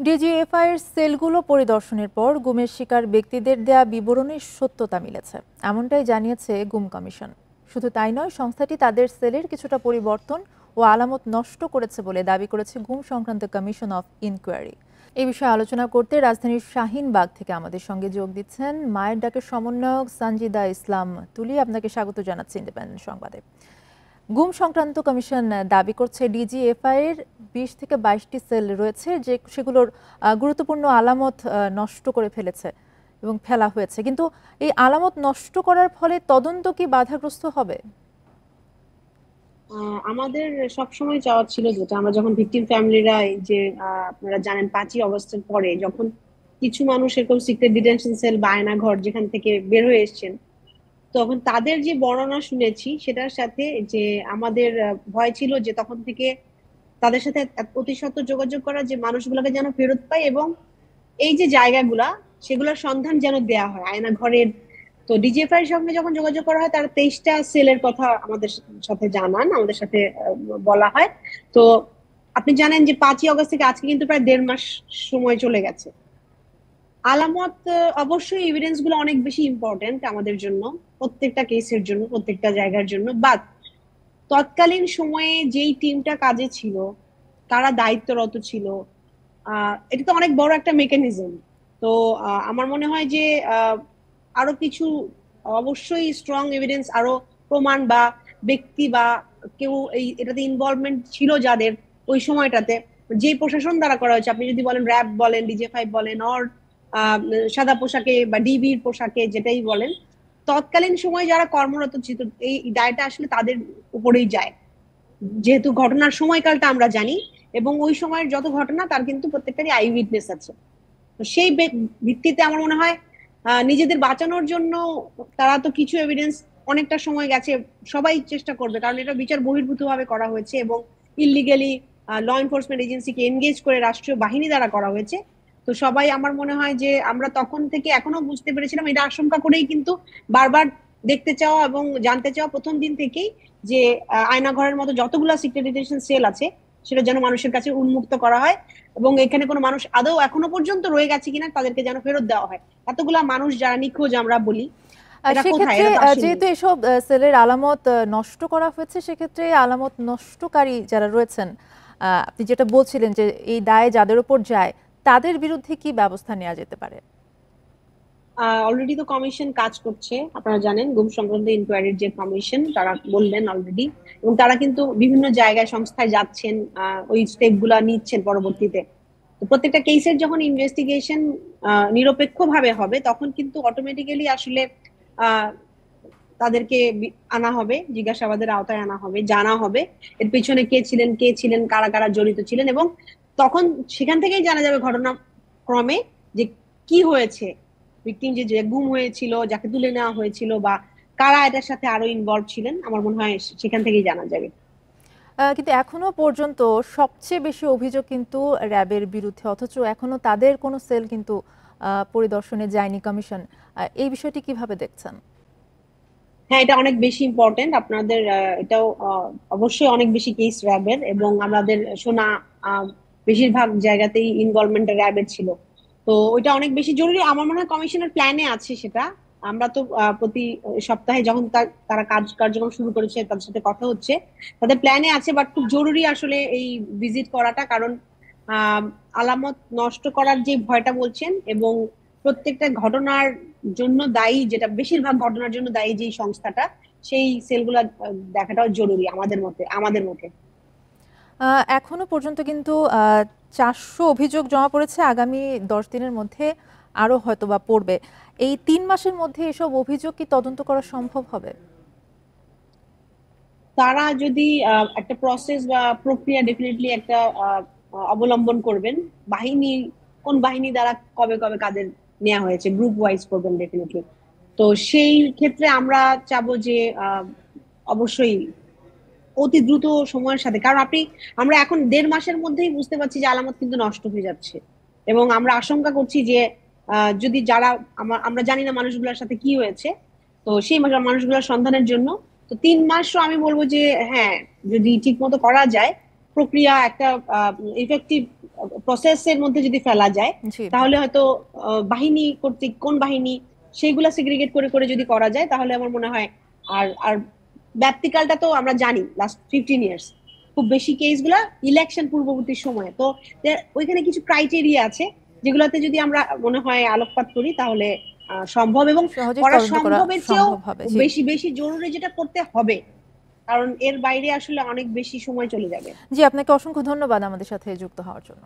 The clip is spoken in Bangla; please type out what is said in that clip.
ডিজিএফআই এর সেলগুলো পরিদর্শনের পর গুমের শিকার ব্যক্তিদের দেয়া বিবরণীর সত্যতা মিলেছে, এমনটাই জানিয়েছে গুম কমিশন। শুধু তাই নয়, সংস্থাটি তাদের সেলের কিছুটা পরিবর্তন ও আলামত নষ্ট করেছে বলে দাবি করেছে গুম সংক্রান্ত কমিশন অফ ইনকোয়ারি। এই বিষয়ে আলোচনা করতে রাজধানীর শাহিনবাগ থেকে আমাদের সঙ্গে যোগ দিচ্ছেন মায়ের ডাকের সমন্বয়ক সানজিদা ইসলাম তুলি। আপনাকে স্বাগত জানাচ্ছি ইন্ডিপেন্ডেন্ট সংবাদে। গুম সংক্রান্ত কমিশন দাবি করছে ডিজিএফআই এর 20 থেকে 22টি সেল রয়েছে, যে সেগুলোর গুরুত্বপূর্ণ আলামত নষ্ট করে ফেলেছে এবং ফেলা হয়েছে। কিন্তু এই আলামত নষ্ট করার ফলে তদন্ত কি বাধাগ্রস্ত হবে? আমাদের সবসময় চাওয়া ছিল, যেটা আমরা যখন ভিকটিম ফ্যামিলিরা এই যে আপনারা জানেন 5ই অগস্টের পরে যখন কিছু মানুষ এরকম সিক্রেট ডিটেনশন সেল বা আয়না ঘর যেখান থেকে বের হয়ে এসেছেন, তখন তাদের যে বর্ণনা শুনেছি সেটার সাথে যে আমাদের ভয় ছিল যে তখন থেকে তাদের সাথে অতি সত্বর যোগাযোগ করা, যে মানুষগুলোকে যেন ফেরত পায় এবং এই যে জায়গাগুলা সেগুলোর সন্ধান যেন দেয়া হয় আয়না ঘরের। তো ডিজিএফআই এর সঙ্গে যখন যোগাযোগ করা হয়, তারা 23টা সেলের কথা আমাদের সাথে জানান, আমাদের সাথে বলা হয়। তো আপনি জানেন যে 5ই অগস্ট থেকে আজকে কিন্তু প্রায় 1.5 মাস সময় চলে গেছে। আলামত অবশ্যই এভিডেন্স গুলো অনেক বেশি ইম্পর্টেন্ট আমাদের জন্য, প্রত্যেকটা কেসের জন্য, প্রত্যেকটা জায়গার জন্য। বাট তৎকালীন সময়ে যেই টিমটা কাজে ছিল, তারা দায়িত্বরত ছিল, এটা তো অনেক বড় একটা মেকানিজম। তো আমার মনে হয় যে আরো কিছু অবশ্যই স্ট্রং এভিডেন্স, আরো প্রমাণ বা ব্যক্তি বা কেউ এটাতে ইনভলভমেন্ট ছিল যাদের ওই সময়টাতে, যে প্রশাসন দ্বারা করা হয়েছে, আপনি যদি বলেন র্যাব বলেন, ডিজিএফআই বলেন, অর সাদা পোশাকে বা ডিবির পোশাকে যেটাই বলেন, তৎকালীন সময়ে যারা কর্মরত ছিল, এই দায়টা আসলে তাদের উপরেই যায়, যেহেতু ঘটনার সময়কালটা আমরা জানি এবং ওই সময়ের যত ঘটনা তার কিন্তু প্রত্যেকটারই আই উইটনেস আছে। তো সেই ভিত্তিতে আমার মনে হয় নিজেদের বাঁচানোর জন্য তারা তো কিছু এভিডেন্স, অনেকটা সময় গেছে, সবাই চেষ্টা করবে, কারণ এটা বিচার বহির্ভূত ভাবে করা হয়েছে এবং ইলিগালি ল এনফোর্সমেন্ট এজেন্সিকে এনগেজ করে রাষ্ট্রীয় বাহিনী দ্বারা করা হয়েছে। তো সবাই, আমার মনে হয় যে আমরা তখন থেকে এখনো বুঝতে পেরেছিলাম, এটা আশঙ্কা করেই কিন্তু বারবার দেখতে চাওয়া এবং জানতে চাওয়া প্রথম দিন থেকেই, যে আয়নাঘরের মতো যতগুলো সিক্রেট ডিটেনশন সেল আছে সেটা যেন মানুষের কাছে উন্মুক্ত করা হয় এবং এখানে কোনো মানুষ আদৌ এখনো পর্যন্ত রয়ে গেছে কিনা তাদেরকে যেন ফেরত দেওয়া হয়। এতগুলা মানুষ যারা নিখোঁজ আমরা বলি, এটা কোথায়, সেক্ষেত্রে এটা তো আসেনি। যেহেতু এসব সেলের আলামত নষ্ট করা হয়েছে, সেক্ষেত্রে এই আলামত নষ্টকারী যারা রয়েছেন, আপনি যেটা বলছিলেন যে এই দায় যাদের উপর যায়, তাদের বিরুদ্ধে কি ব্যবস্থা নেওয়া যেতে পারে? অলরেডি তো কমিশন কাজ করছে, আপনারা জানেন গুম সংক্রান্ত ইনকোয়ারির যে কমিশন, তারা বললেন অলরেডি, এবং তারা কিন্তু বিভিন্ন জায়গায় সংস্থায় যাচ্ছেন, ওই স্টেপ গুলা নিচ্ছেন পরবর্তীতে। তো প্রত্যেকটা কেসের যখন ইনভেস্টিগেশন নিরপেক্ষ ভাবে হবে, তখন কিন্তু অটোমেটিক্যালি আসলে আহ তাদেরকে আনা হবে, জিজ্ঞাসাবাদের আওতায় আনা হবে, জানা হবে এর পিছনে কে ছিলেন, কারা কারা জড়িত ছিলেন, এবং তখন সেখান থেকেই জানা যাবে ঘটনাক্রমে যে কি হয়েছে, ভিকটিম যে যে গুম হয়েছিল, যাকে তুলে নেওয়া হয়েছিল, বা কারা এটার সাথে আরো ইনভলভ ছিলেন। আমার মনে হয় সেখান থেকেই জানা যাবে। কিন্তু এখনো পর্যন্ত সবচেয়ে বেশি অভিযোগ কিন্তু র্যাবের বিরুদ্ধে, অথচ এখনো তাদের কোনো সেল কিন্তু পরিদর্শনে যায়নি কমিশন। এই বিষয়টি কিভাবে দেখছেন? হ্যাঁ, এটা অনেক বেশি ইম্পর্টেন্ট আপনাদের, এটাও অবশ্যই অনেক বেশি কেস র্যাবের, এবং আমাদের শোনা আহ, বেশিরভাগ জায়গাতেই ইনভলভমেন্ট র্যাবের ছিল। তো ওইটা অনেক বেশি জরুরি, আমার মনে হয় কমিশনের প্ল্যানে আছে সেটা। আমরা তো প্রতি সপ্তাহে যখন তারা কার্যক্রম শুরু করেছে, তাদের সাথে কথা হচ্ছে, তাদের প্ল্যানে আছে। বাট খুব জরুরি আসলে এই ভিজিট করাটা, কারণ আহ আলামত নষ্ট করার যে ভয়টা বলছেন, এবং প্রত্যেকটা ঘটনার জন্য দায়ী, যেটা বেশিরভাগ ঘটনার জন্য দায়ী যে সংস্থাটা, সেই সেলগুলা দেখাটাও জরুরি আমাদের মতে। এখনো পর্যন্ত কিন্তু 400 অভিযোগ জমা পড়েছে, আগামী 10 দিনের মধ্যে আরো হয়তো বা পড়বে। এই 3 মাসের মধ্যে এসব অভিযোগ কি তদন্ত করা সম্ভব হবে? তারা যদি একটা প্রসেস বা প্রক্রিয়া ডেফিনেটলি একটা অবলম্বন করবেন, বাহিনী, কোন বাহিনী দ্বারা কবে কবে কাদের নেওয়া হয়েছে, গ্রুপ ওয়াইজ করবেন ডেফিনেটলি। তো সেই ক্ষেত্রে আমরা চাবো যে অবশ্যই অতি দ্রুত সময়ের সাথে, কারণ আমরা এখন 1.5 মাসের মধ্যেই বুঝতে পারছি যে আলামত কিন্তু নষ্ট হয়ে যাচ্ছে, এবং আমরা আশঙ্কা করছি যে যদি যারা, আমরা জানি না মানুষগুলোর সাথে কি হয়েছে, তো সেই মানুষগুলোর সন্ধানের জন্য তো 3 মাসও আমি বলবো যে হ্যাঁ, যদি ঠিক মতো করা যায়, প্রক্রিয়া একটা ইফেক্টিভ প্রসেসের মধ্যে যদি ফেলা যায়, জি। তাহলে হয়তো বাহিনী কর্তৃক কোন বাহিনী সেইগুলা সেগ্রিগেট করে করে যদি করা যায়, তাহলে আমার মনে হয় আর আর ব্যাপ্তিকালটা তো আমরা জানি লাস্ট 15 ইয়ার্স, খুব বেশি কেসগুলা ইলেকশন পূর্ববর্তী সময়ে। তো ওইখানে কিছু ক্রাইটেরিয়া আছে যেগুলোতে যদি আমরা মনে হয় আলোকপাত করি, তাহলে সম্ভব, এবং সহজেই করা তদন্ত করা সম্ভবের চেয়েও সম্ভব হবে। জি। বেশি বেশি জরুরি যেটা করতে হবে, কারণ এর বাইরে আসলে অনেক বেশি সময় চলে যাবে। জি, আপনাকে অসংখ্য ধন্যবাদ আমাদের সাথে যুক্ত হওয়ার জন্য।